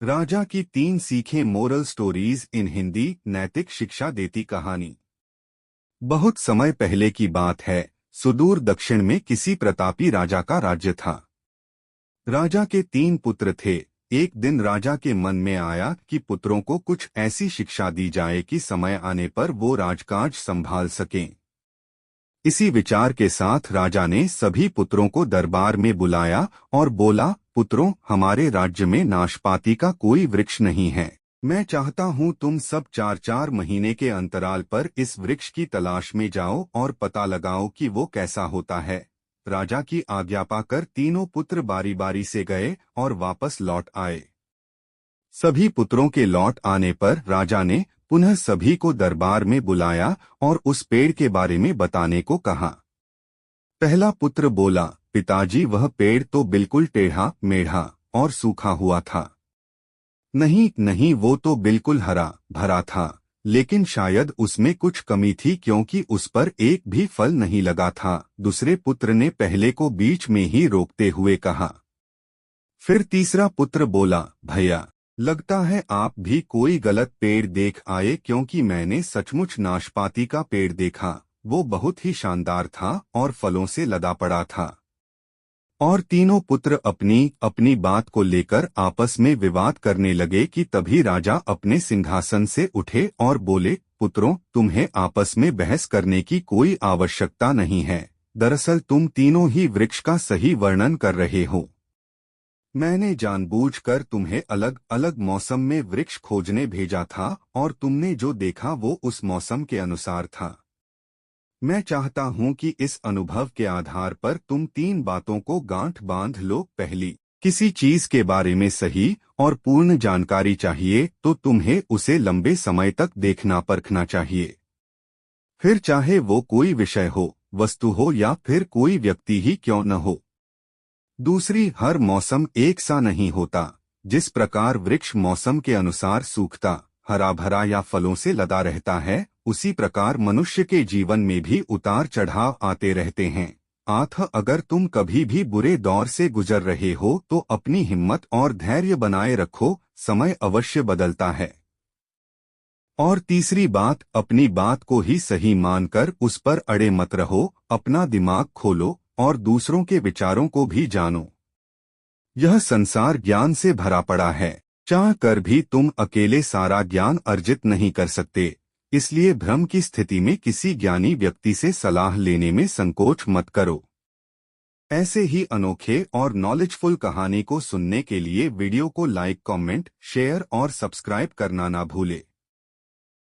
राजा की 3 सीखें moral stories in Hindi. नैतिक शिक्षा देती कहानी। बहुत समय पहले की बात है। सुदूर दक्षिण में किसी प्रतापी राजा का राज्य था। राजा के 3 पुत्र थे। एक दिन राजा के मन में आया कि पुत्रों को कुछ ऐसी शिक्षा दी जाए कि समय आने पर वो राजकाज संभाल सकें। इसी विचार के साथ राजा ने सभी पुत्रों को दरबार में बुलाया और बोला, पुत्रों, हमारे राज्य में नाशपाती का कोई वृक्ष नहीं है। मैं चाहता हूँ तुम सब 4-4 महीने के अंतराल पर इस वृक्ष की तलाश में जाओ और पता लगाओ कि वो कैसा होता है। राजा की आज्ञा पाकर तीनों पुत्र बारी बारी से गए और वापस लौट आए। सभी पुत्रों के लौट आने पर राजा ने पुनः सभी को दरबार में बुलाया और उस पेड़ के बारे में बताने को कहा। पहला पुत्र बोला, पिताजी, वह पेड़ तो बिल्कुल टेढ़ा मेढ़ा और सूखा हुआ था। नहीं नहीं, वो तो बिल्कुल हरा भरा था, लेकिन शायद उसमें कुछ कमी थी क्योंकि उस पर एक भी फल नहीं लगा था। दूसरे पुत्र ने पहले को बीच में ही रोकते हुए कहा। फिर तीसरा पुत्र बोला, भैया, लगता है आप भी कोई गलत पेड़ देख आए, क्योंकि मैंने सचमुच नाशपाती का पेड़ देखा। वो बहुत ही शानदार था और फलों से लदा पड़ा था। और तीनों पुत्र अपनी अपनी बात को लेकर आपस में विवाद करने लगे कि तभी राजा अपने सिंहासन से उठे और बोले, पुत्रों, तुम्हें आपस में बहस करने की कोई आवश्यकता नहीं है। दरअसल तुम तीनों ही वृक्ष का सही वर्णन कर रहे हो। मैंने जानबूझकर तुम्हें अलग अलग मौसम में वृक्ष खोजने भेजा था और तुमने जो देखा वो उस मौसम के अनुसार था। मैं चाहता हूं कि इस अनुभव के आधार पर तुम 3 बातों को गांठ बांध लो। पहली, किसी चीज के बारे में सही और पूर्ण जानकारी चाहिए तो तुम्हें उसे लंबे समय तक देखना परखना चाहिए। फिर चाहे वो कोई विषय हो, वस्तु हो या फिर कोई व्यक्ति ही क्यों न हो। दूसरी, हर मौसम एक सा नहीं होता। जिस प्रकार वृक्ष मौसम के अनुसार सूखता, हरा भरा या फलों से लदा रहता है, उसी प्रकार मनुष्य के जीवन में भी उतार चढ़ाव आते रहते हैं। अगर तुम कभी भी बुरे दौर से गुजर रहे हो तो अपनी हिम्मत और धैर्य बनाए रखो, समय अवश्य बदलता है। और तीसरी बात, अपनी बात को ही सही मानकर उस पर अड़े मत रहो, अपना दिमाग खोलो और दूसरों के विचारों को भी जानो। यह संसार ज्ञान से भरा पड़ा है। चाह कर भी तुम अकेले सारा ज्ञान अर्जित नहीं कर सकते। इसलिए भ्रम की स्थिति में किसी ज्ञानी व्यक्ति से सलाह लेने में संकोच मत करो। ऐसे ही अनोखे और नॉलेजफुल कहानी को सुनने के लिए वीडियो को लाइक, कमेंट, शेयर और सब्सक्राइब करना ना भूले।